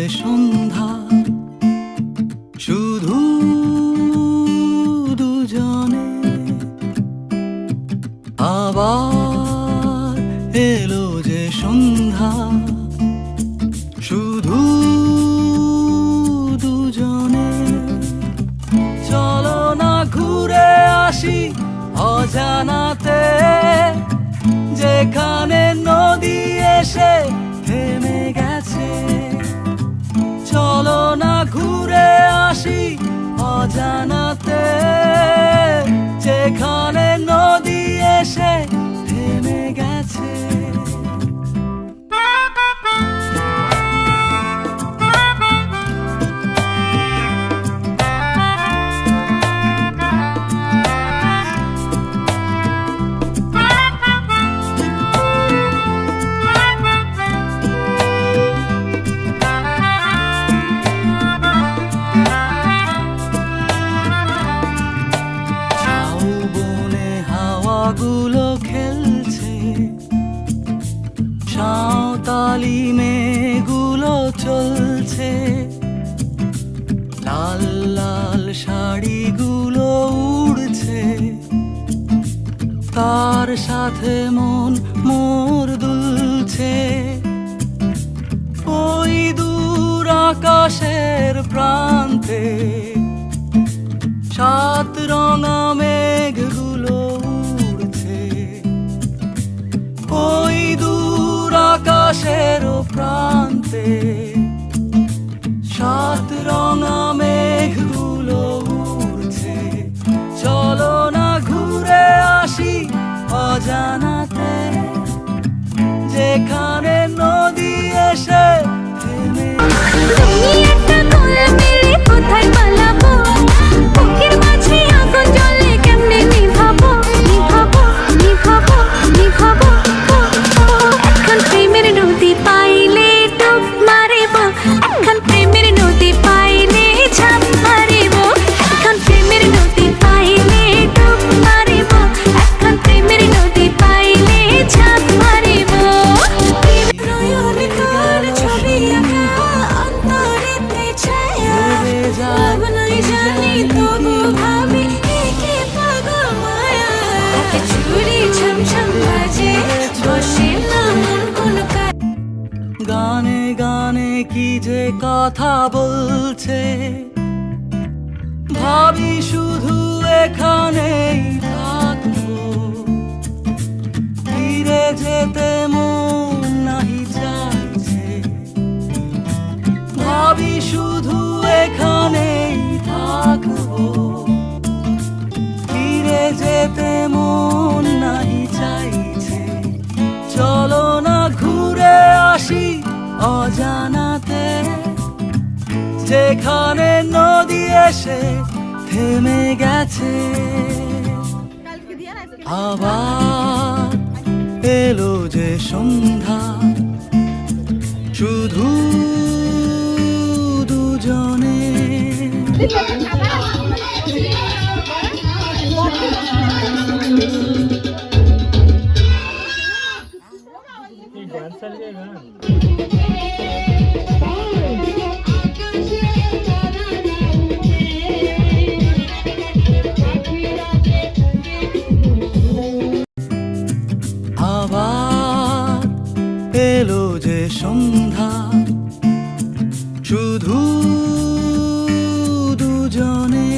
সন্ধ্যা শুধু দুজনে, আবার এলো যে সন্ধ্যা শুধু দুজনে। চলো না ঘুরে আসি অজানাতে, যেখানে নদী এসে থেমে গেছে। চলো না ঘুরে আসি অজানাতে, যেখানে নদী এসে থেমে গেছে। গুলো খেলছে, সাঁওতালি মেয়েগুলো চলছে, লাল লাল শাড়িগুলো উড়ছে, তার সাথে মন মোর দুলছে। ওই দূর আকাশের প্রান্তে সাত রঙা মেঘগুলো উড়ছে, ওই দূর আকাশের প্রান্তে সাত রঙা মেঘগুলো উড়ছে। চলো না ঘুরে আসি অজানাতে, যেখানে নদী এসে থেমে। তুমি একটা কোলে মেরে কোথায় পালাবো, বুকের মাঝে আগুন জ্বলে কেমনে নিভাবো, নিভাবো, নিভাবো, নিভাবো। এখন প্রেমের নদী পাইলে ডুব মারিব, এখন প্রেমের নদী পাইলে ঝাঁপ মারিব, এখন প্রেমের নদী পাইলে ডুব মারিব, এখন প্রেমের নদী পাইলে ঝাঁপ মারিব। তোর ছবি আঁকা অন্তরেতে ছায়া, লাভ নাই জানি তবু ভাবি একে পাগল মায়া। হাতে চুড়ি ছমছম বাজে, বসে না মন কোন গানে গানে কি যে কথা বলছে, ভাবি শুধু এখানেই থাকবো, ফিরে যেতে মন নাহি চাইছে। ভাবি শুধু এখানেই থাকবো, ফিরে যেতে মন নাহি চাইছে। চলো না ঘুরে আসি অজানাতে, যেখানে নদী এসে থেমে গেছে। আবার এলো যে সন্ধ্যা শুধু দুজনে। আবার এলো যে সন্ধ্যা শুধু দুজনে।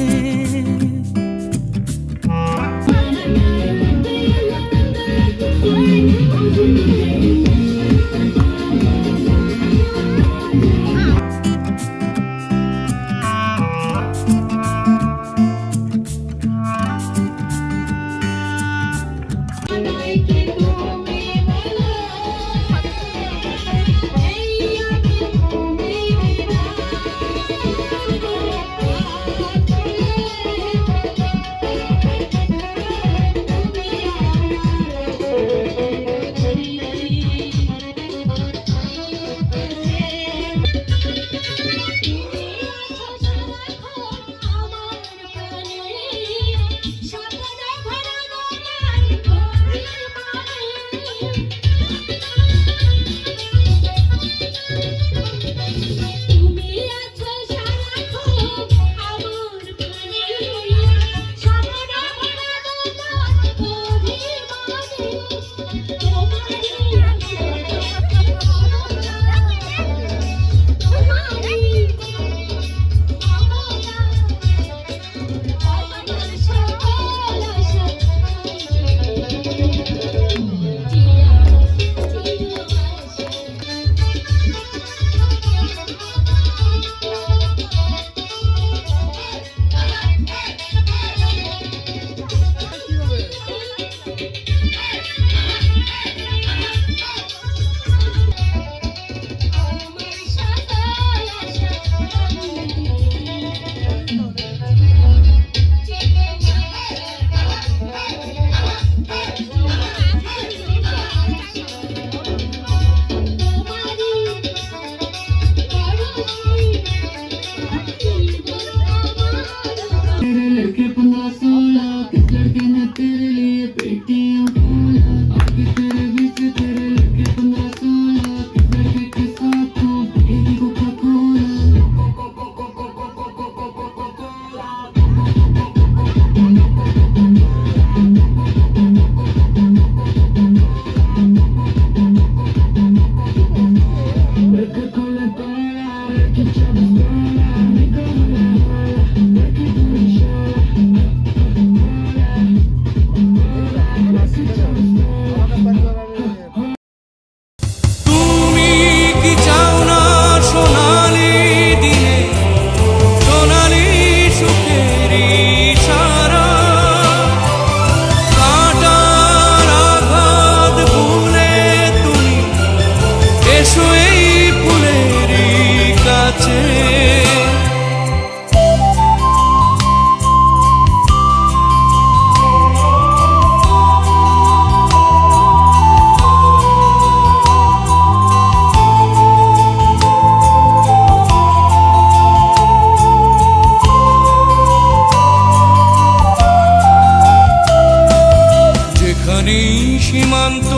যেখানেই সীমান্ত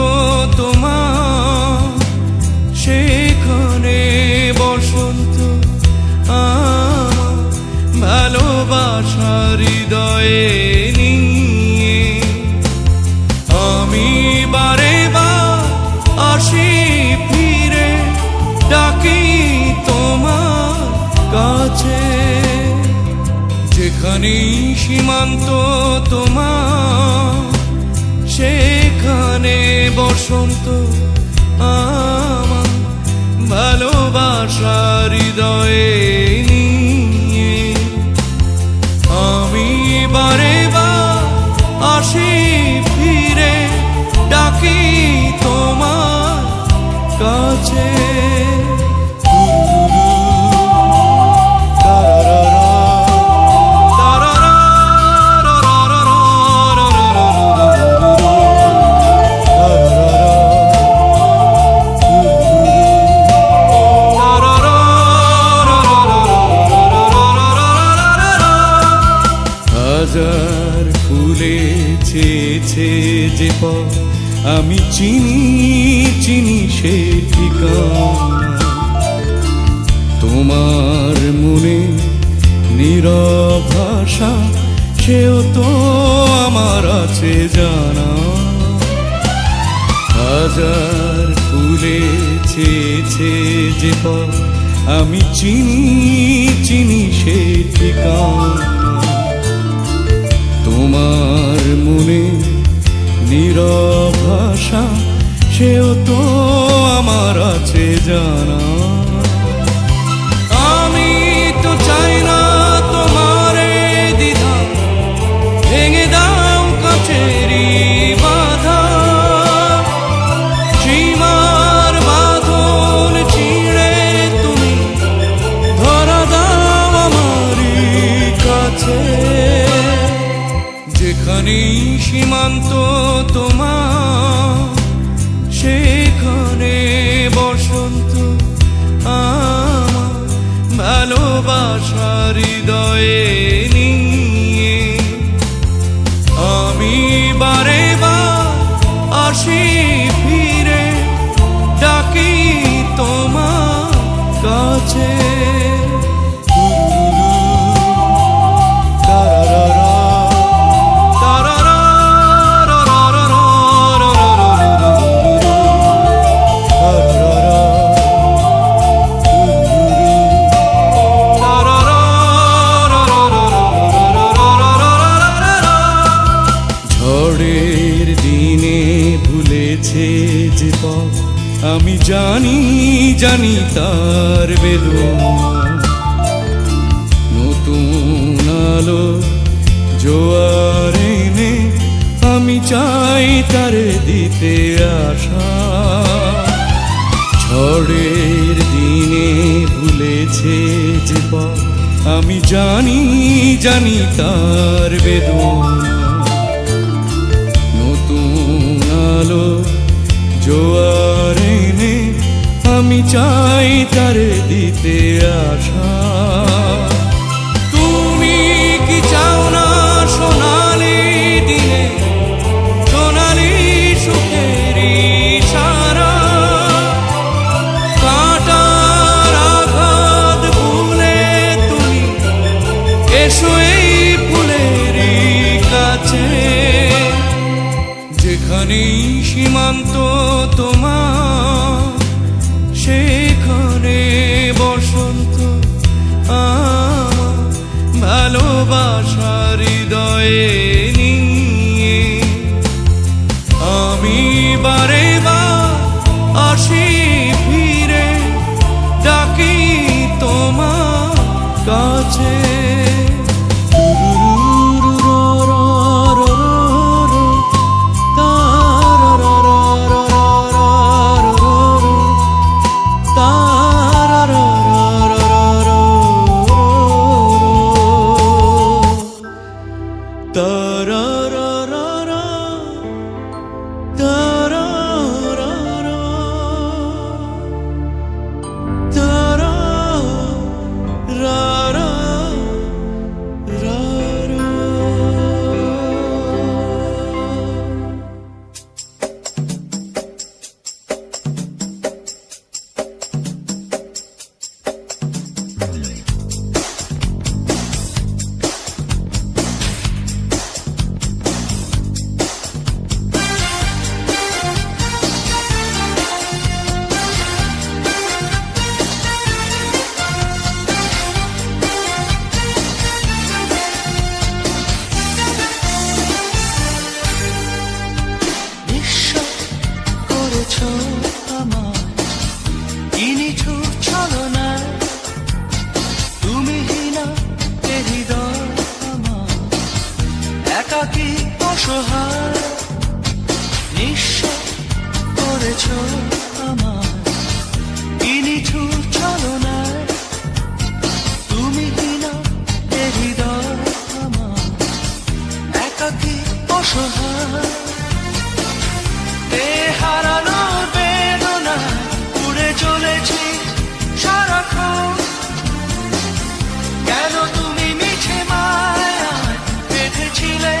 তোমার সেখানে বসন্ত আমার ভালোবাসার হৃদয়ে নিয়ে আমি বারে বার আসি ফিরে ডাকি তোমার কাছে। যেখানেই সীমান্ত তোমার সেখানে বসন্ত আমার ভালোবাসার হৃদয়ে নিয়ে আমি বারে বার আসি ফিরে ডাকি তোমার কাছে। হাজার ফুলে ছেয়েছে যে পথ আমি চিনি চিনি সে ঠিকানা তোমার মনে নীরব ভাষা সেও তো আমার আছে জানা। হাজার ফুলে ছেয়েছে যে পথ আমি চিনি চিনি সে ঠিকানা তোমার মনে নীরব ভাষা সেও তো আমার আছে জানা। আমি তো চাই না তোমার দ্বিধা ভেঙে দাও কাছেরই বাধা সীমার বাঁধন ছিঁড়ে তুমি ধরা দাও আমারই কাছে। যেখানেই সীমান্ত তোমার সেখানে বসন্ত আমার ভালোবাসার হৃদয়ে নিয়ে আমি বারে বার আসি ফিরে ডাকি তোমার কাছে। ঝড়ের দিনে ভুলেছে যে পথ আমি জানি জানি তার বেদনা নতুন আলো জোয়ার এনে আমি চাই তার দিতে আশা। ঝড়ের দিনে ভুলেছে যে পথ আমি জানি জানি তার বেদনা আলো জোয়ার এনে আমি চাই তার দিতে আশা। তুমি কি চাও না সোনালি দিনে সোনালি সুখেরই সারা কাঁটার আঘাত ভুলে তুমি এসো এই ফুলেরই কাছে। যেখানেই সীমান্ত তোমার সেখানে বসন্ত আমার ভালোবাসার হৃদয়ে নিয়ে আমি বারে বার আসি ফিরে ডাকি তোমার কাছে। অসহায় নিঃস্ব করেছ আমার কি নিঠুর ছলনায় তুমি কিনা এ হৃদয় আমার একাকী অসহায় এ হারানোর বেদনায় উড়ে চলেছি সারাক্ষণ কেন তুমি মিছে মায়ায় বেঁধেছিলে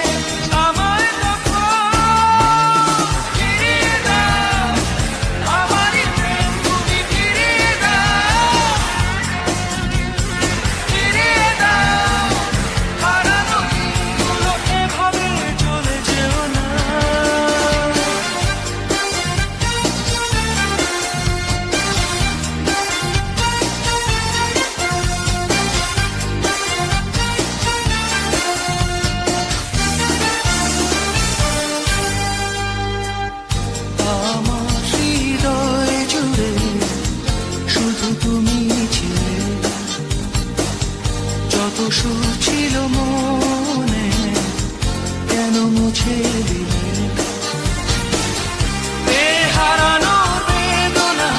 আমায় তখন ফিরিয়ে দাও আমারই প্রেম তুমি ফিরিয়ে দাও হারানো দিনগুলো এভাবে চলে যেও না আমার হৃদয় জুড়ে শুধু তুমি ছিলে যত সুর ছিল মনে কেন মুছে দিলে এ হারানোর বেদনা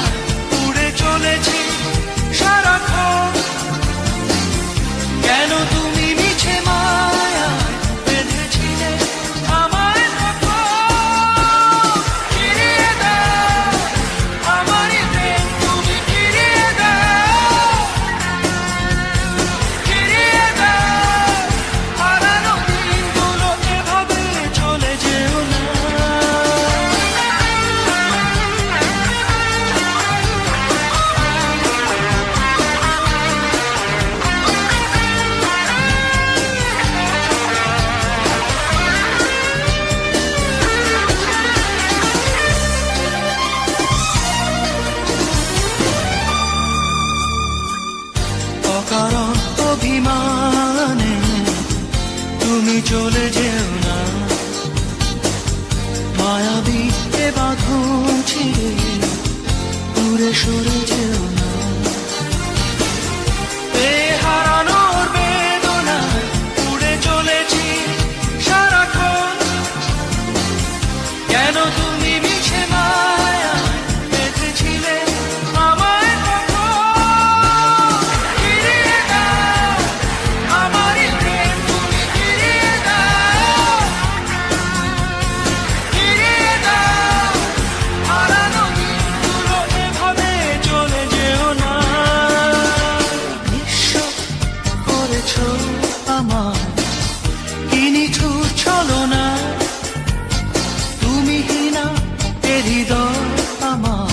উড়ে চলেছি সারাক্ষণ কেন তুমি মিছে মায়ায় বেঁধেছিলে আমায় তখন ফিরিয়ে দাও আমারই প্রেম তুমি ফিরিয়ে দাও হারানো দিনগুলো এভাবে চলে যেও না অকারণ অভিমানে তুমি চলে যেও না মায়াবী এ বাঁধন ছিঁড়ে দূরে সরে যেও না এ হারানোর বেদনায় উড়ে চলেছি সারাক্ষণ কেন তুমি মিছে মায়ায় বেঁধেছিলে আমায় তখন ফিরিয়ে দাও আমারই প্রেম তুমি ফিরিয়ে দাও হারানো দিনগুলো এভাবে চলে যেও না নিঃস্ব করেছ আমার কি নিঠুর ছলনা তুমি কিনা এ হৃদয় আমার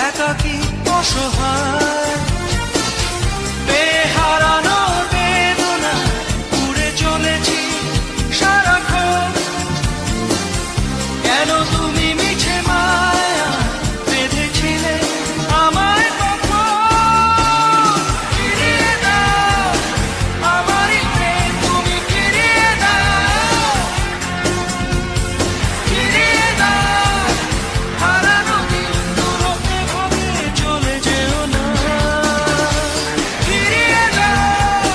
একাকী অসহায় হারানোর বেদনা উড়ে চলেছি সারাক্ষণ কেন তুমি মিছে মায়া বেঁধেছিলে আমায় তখন ফিরিয়ে দাও আমারই প্রেম তুমি ফিরিয়ে দাও হারানো দিনগুলো এভাবে চলে যেও না ফিরিয়ে দাও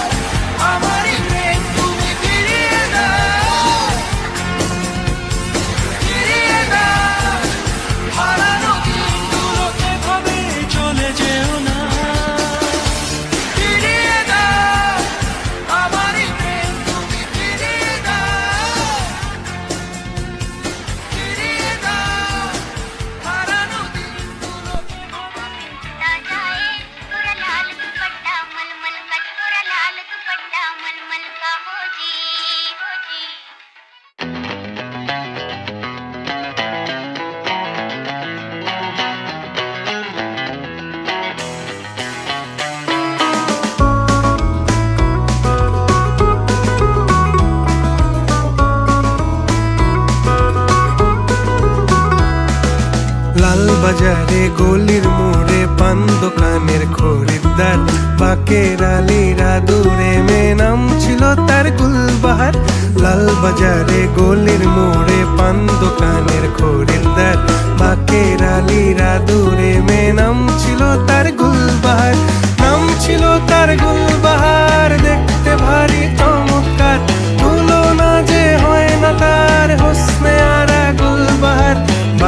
আমারই প্রেম তুমি ফিরিয়ে দাও হারানো দিনগুলো এভাবে চলে যেও না ফিরিয়ে দাও আমারই প্রেম তুমি ফিরিয়ে দাও হারানো দিনগুলো जाए पूरा लाल दुपट्टा मलमल का पूरा लाल दुपट्टा मलमल का हो जी हो जी লাল বাজারে গলির মোড়ে পান দোকানের খরিদ্দার বাকের আলীরা দূরে মেয়ে নাম ছিল তার গুলবাহার লাল বাজারে গলির মোড়ে পান দোকানের খরিদ্দার বাকের আলীরা দূরে মেয়ে নাম ছিল তার গুলবাহার নাম ছিল তার গুলবাহার দেখতে ভারী চমৎকার তুলনা যে হয় না তার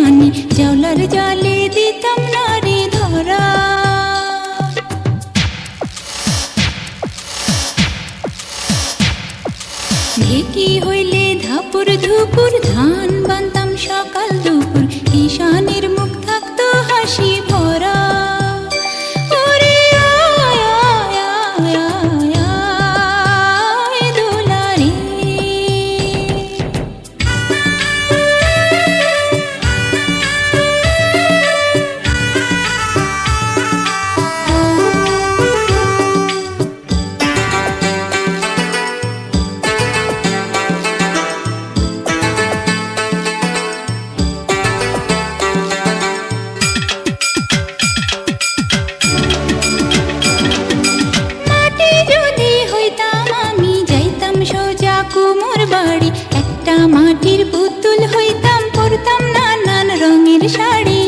পানি, জাউলার জালে দিতাম নারী ধরা। ঢেকি হইলে ধাপুর ধুপুর, ধান বানতাম সকাল দুপুর, ঈশানের মুখ থাকতো হাসি ভরা। ওরে আয় আয় আয় আয় আয় দুলারে। মাটি যদি হইতাম আমি, যাইতাম সোজা কুমোর বাড়ি, একটা মাটির পুতুল হইতাম, পরতাম নানান রঙের শাড়ি।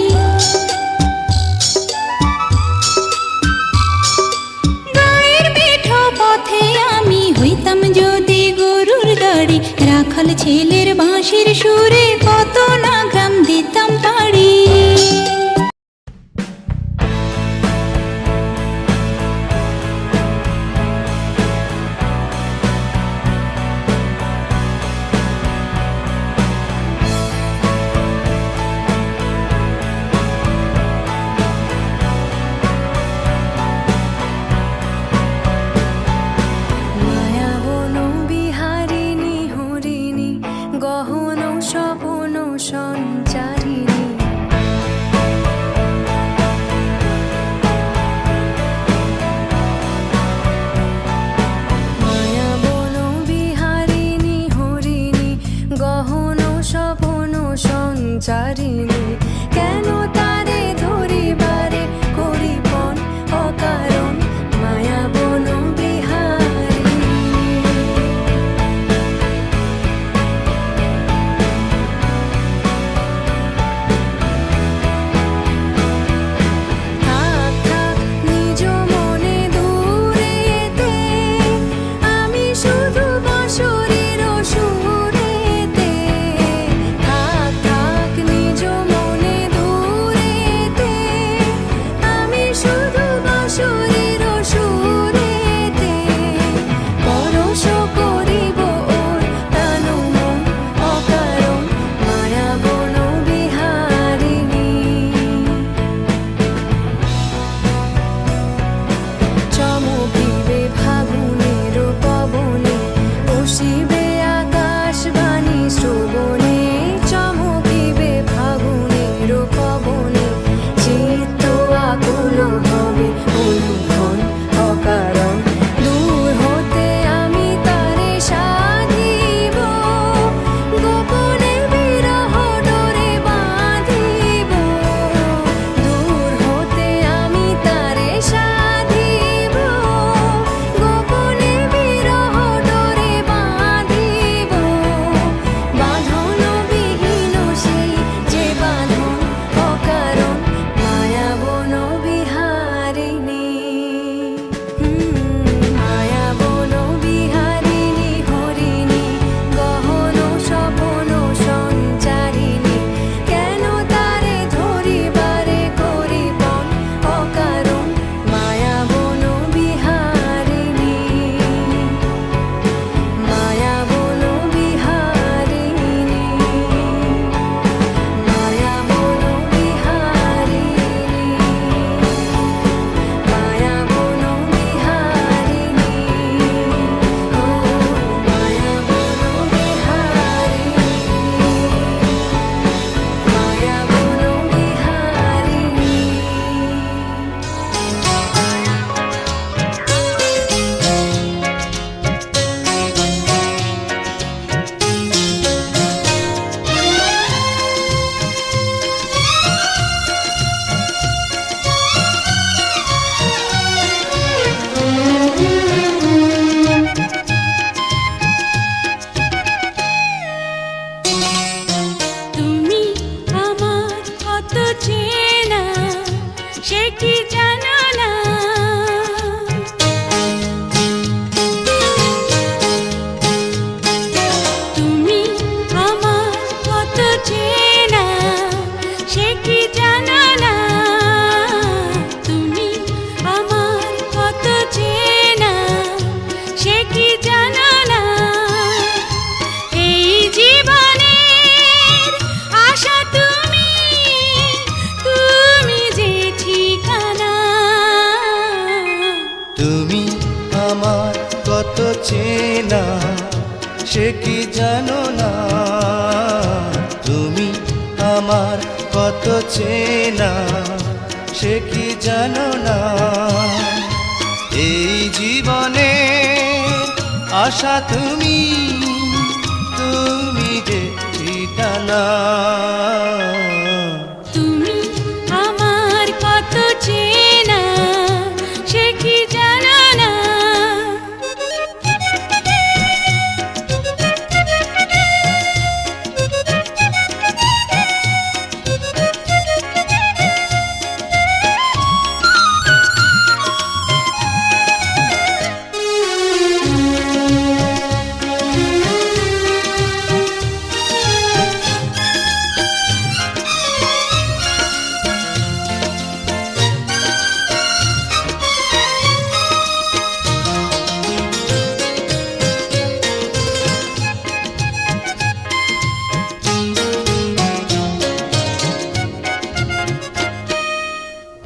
গায়ের মেঠো পথে আমি হইতাম যদি গরুর গাড়ি, রাখাল ছেলের বাঁশির সুরে কত না গ্রাম দিতাম পাড়ি। মায়াবন বিহারিণী হরিণী গহন সব কত চেনা সে কি জানো না তুমি আমার কত চেনা সে কি জানো না এই জীবনে আশা তুমি তুমি যে ঠিকানা তুমি আমার কত চেনা সে কি জানো না।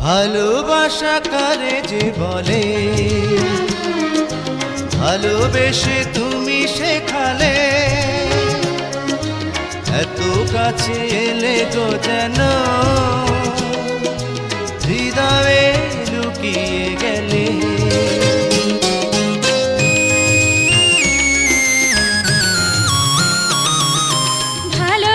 ভালোবাসা কারে যে বলে ভালোবেসে তুমি শেখালে এত কাছে এলে গো যেন হৃদয়ে লুকিয়ে গেলে ভালো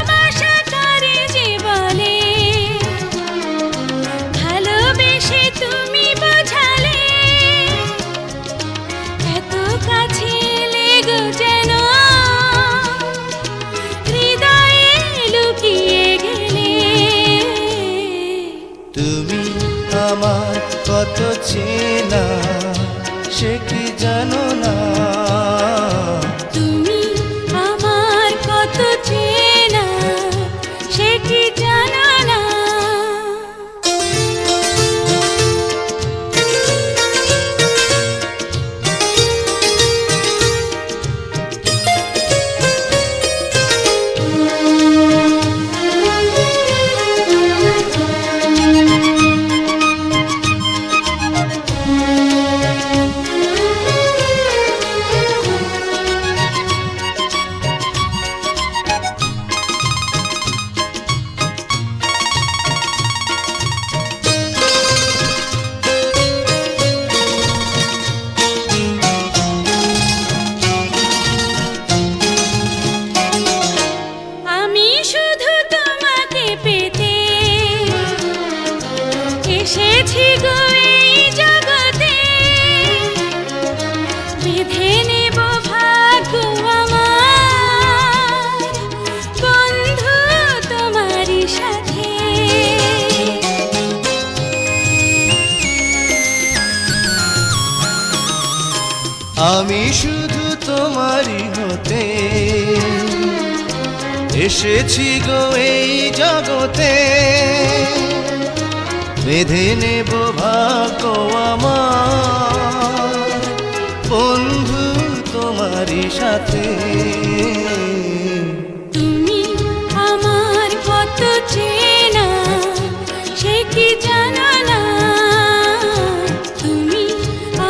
ভাষা করে যে বলে ভালোবেসে তুমি বোঝালে এত কাছে লেগো যেন হৃদয়ে লুকিয়ে গেলে তুমি আমার কত চেনা সে কি জানো না তুমি আমার কত চেনা সে কি জানো না। আমি শুধু তোমাকে পেতে এসেছি গো এই জগতে বেঁধে নেব ভাগ্য আমার বন্ধু তোমারই সাথে আমি শুধু তোমারই হতে এসেছি গো এই জগতে বেঁধে নেব ভাগ্য আমার বন্ধু তোমারই সাথে তুমি আমার কত চেনা সে কি জানো না তুমি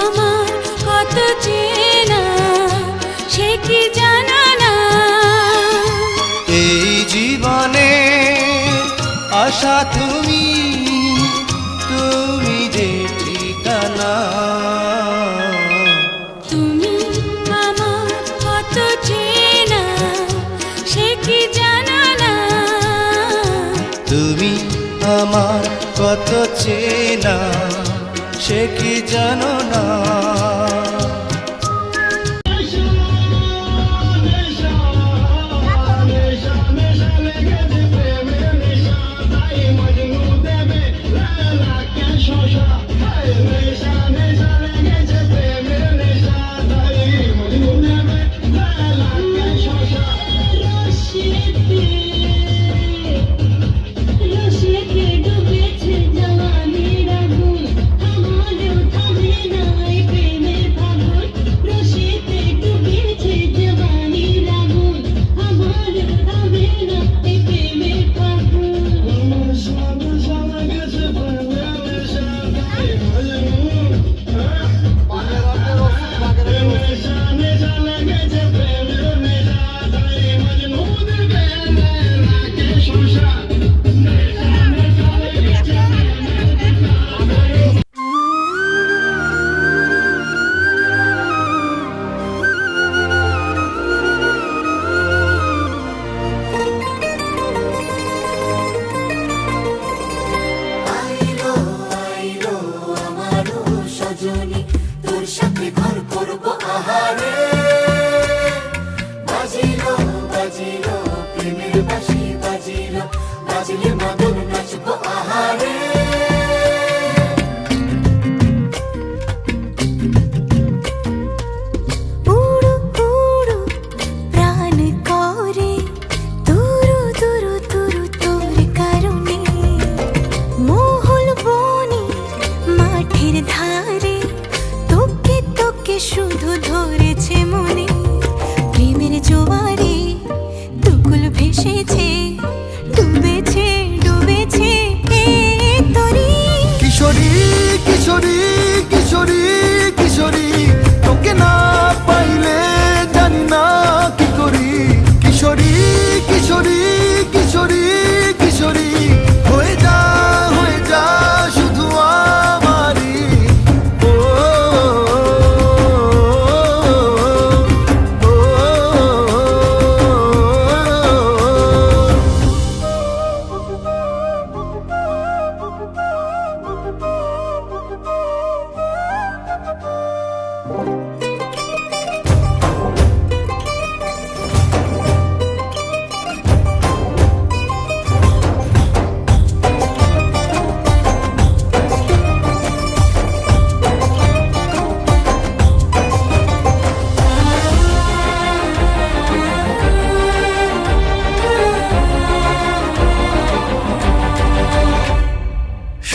আমার কত চেনা সে কি জানো না। এই জীবনে আশা তুমি তুমি যে ঠিকানা তুমি আমার কত চেনা সে কি জানো না তুমি আমার কত চেনা সে কি জানো না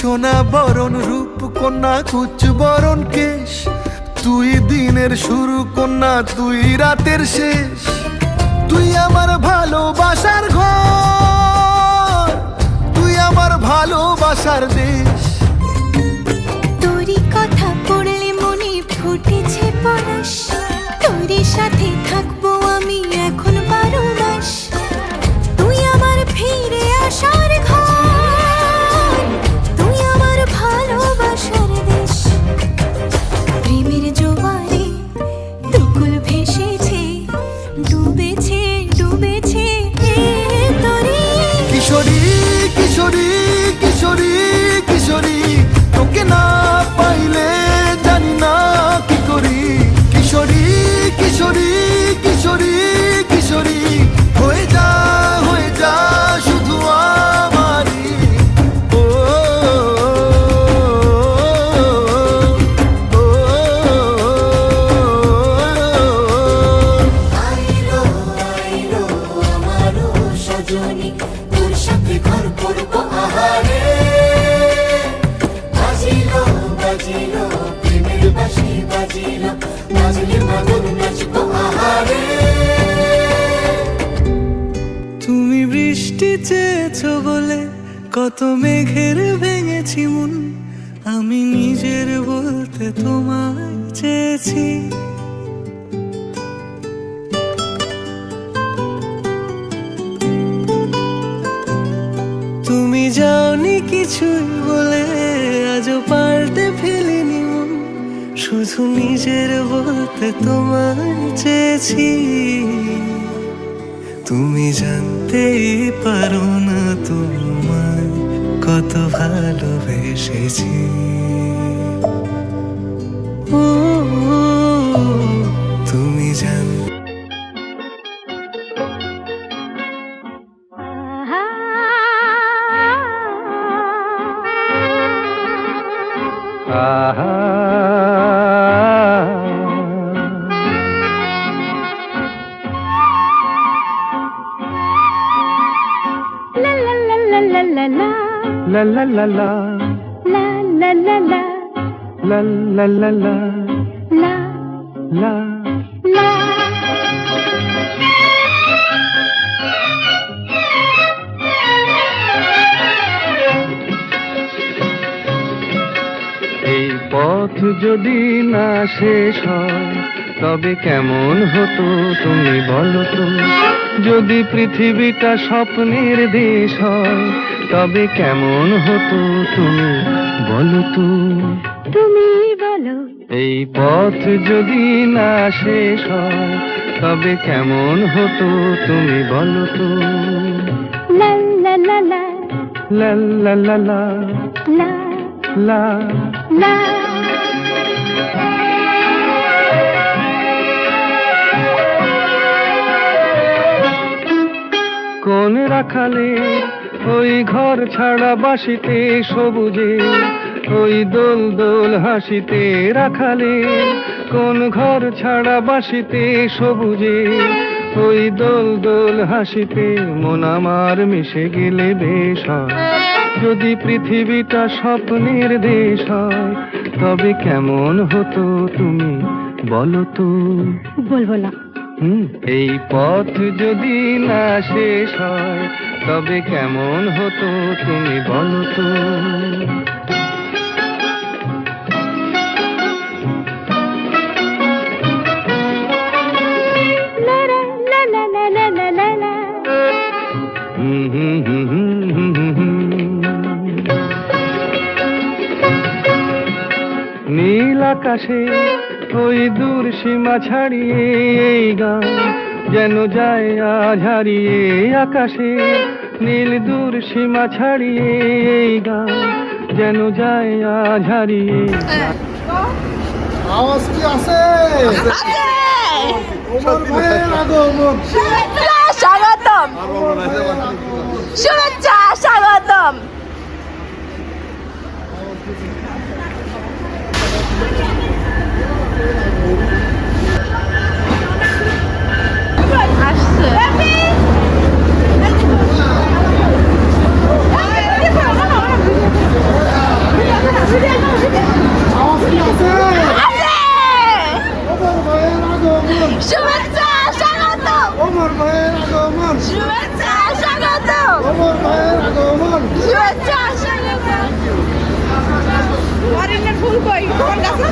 সোনা বরণ রূপ কন্যা কুচ বরণ কেশ, তুই দিনের শুরু কন্যা তুই রাতের শেষ, তুই আমার ভালোবাসার ঘর, তুই আমার ভালোবাসার দেশ। তোরই কথা পড়লে মনে ফুটেছে পরশ, তোরই সাথে থাকবো আমি এখন 12 মাস। তুই আমার ফিরে আসার ঘর, তুই আমার ভালোবাসার দেশ। প্রেমের জোয়ারে দুকুল ভেসেছে, ডুবেছে ডুবেছে তোরে। কিশোরী কিশোরী কিশোরী কিশোরী, তোকে না পাইলে জানি না কি করি। কিশোরী কিশোরী কিশোরী কিশোরী, হয়ে যা শুধু আমারই। ও, ও, ও, আইলো আইলো আমারও সজনী, তোর সাথে ঘর করবো আহারে। বাজিলো বাজিলো প্রেমের বাঁশি বাজিলো, বাজলে মাদল নাচবো আহারে। তুমি বৃষ্টি চেয়েছো বলে কত মেঘের ভেঙেছি মন, আমি নিজের বলতে তোমায় চেয়েছি। তুমি যাওনি কিছুই বলে আজও পাল্টে ফেলিনি মন, শুধু নিজের বলতে তোমায় চেয়েছি। তুমি জানতেই পারো না তোমায় কত ভালোবেসেছি। ও, তুমি জান La la la la La la la la la la la la la la la। এই পথ যদি না শেষ হয় তবে কেমন হতো তুমি বলো তো। যদি পৃথিবীটা স্বপ্নের দেশ হয় তবে কেমন হতো তুমি বলো তো। তুমি বলো এই পথ যদি না শেষ হয় তবে কেমন হতো তুমি বলো তো। লা লা লা লা লা লা লা লা লা লা লা। কোন রাখালে ওই ঘর ছাড়া বাসিতে সবুজে, ওই দোল দোল হাসিতে রাখালে। কোন ঘর ছাড়া বাসিতে সবুজে, ওই দোল দোল হাসিতে মন আমার মিশে গেলে বেশ হয়। যদি পৃথিবীটা স্বপ্নের দেশ হয় তবে কেমন হতো তুমি বলো তো। বলবো না। এই পথ যদি না শেষ হয় তবে কেমন হতো তুমি বলো তো। লা লা লা লা লা লা লা লা। নীল আকাশে ওই দূর সীমা ছাড়িয়ে এই গান যেন যায় আজ হারিয়ে। আকাশে নীল দূর সীমা ছাড়িয়ে এই গান যেন যায় আজ হারিয়ে। আওয়াজ কি আছে? ওমর ভাইয়ের আগমন। স্বাগতম, শুভেচ্ছা, স্বাগতম। আসছে আচ্ছা অরণ্যের ফুল কই তোমার গাছে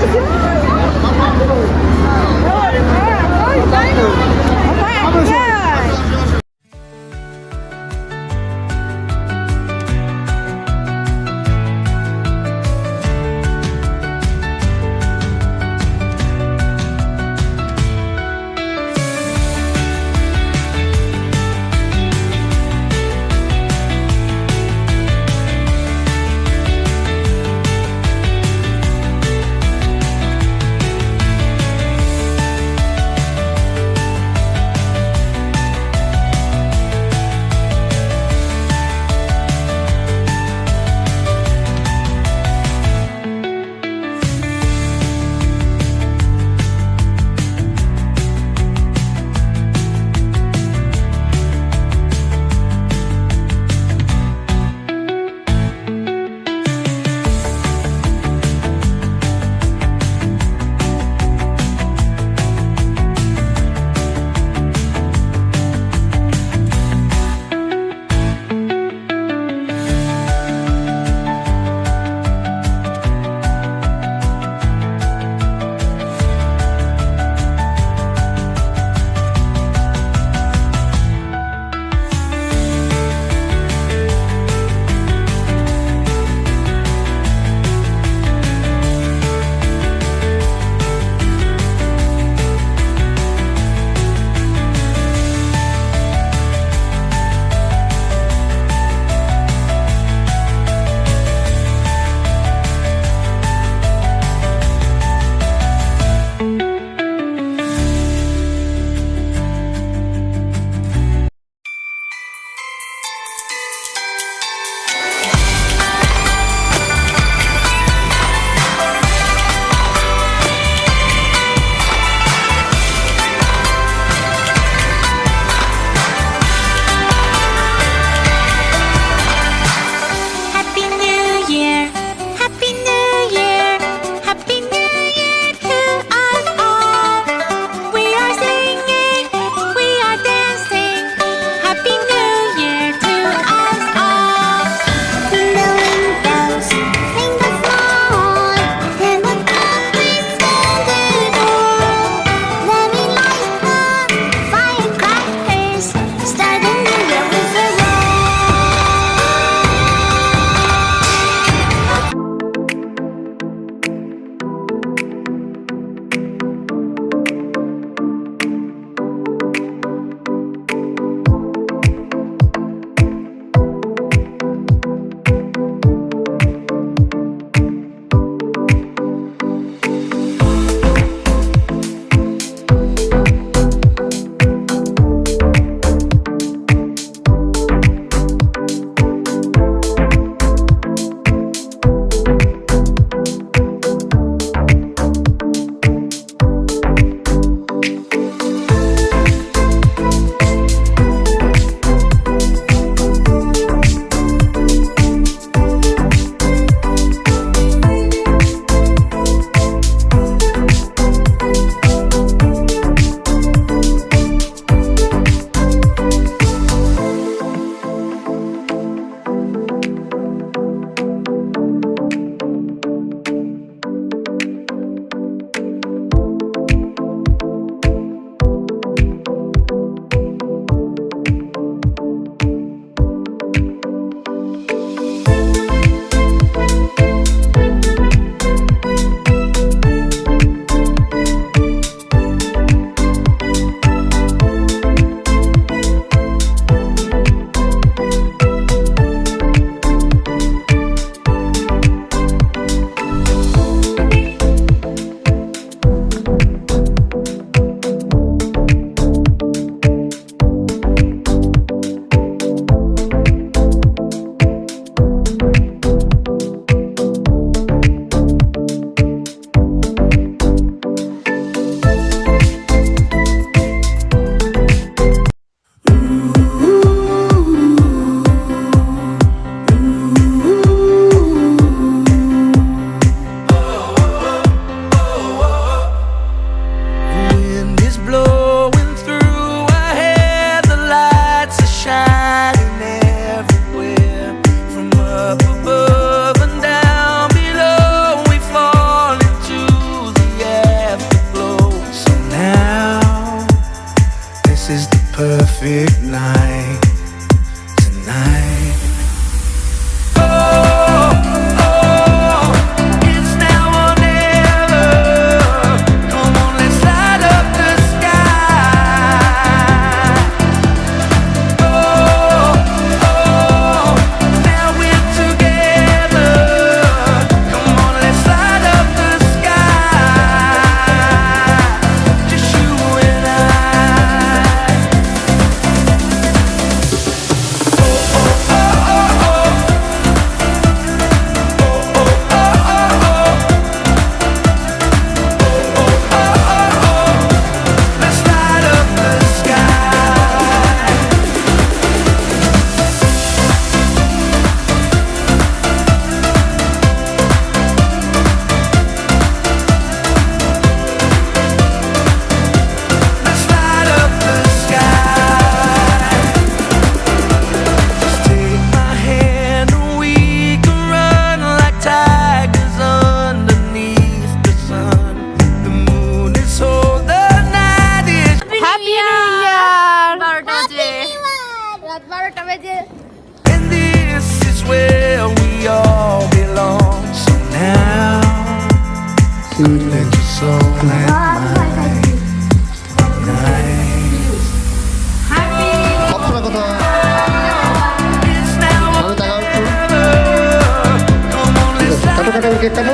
কেক কাটো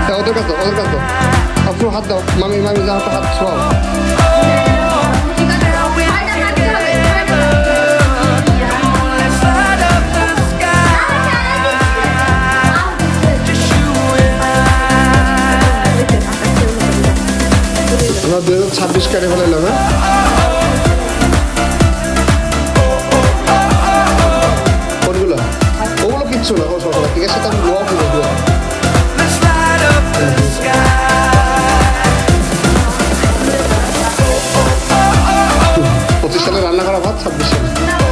হ্যাঁ, ওদের কাছে আপু হাত দাও মামি যা হাত ছোঁয়াও আমরা 2026 কাটে ফেলাইলাম হ্যাঁ কোনগুলো ওগুলো কিচ্ছু না ও সকালে ঠিক আছে আমি লোয়া করবো লোয়া 25 সালে রান্না করা ভাত 26 সালে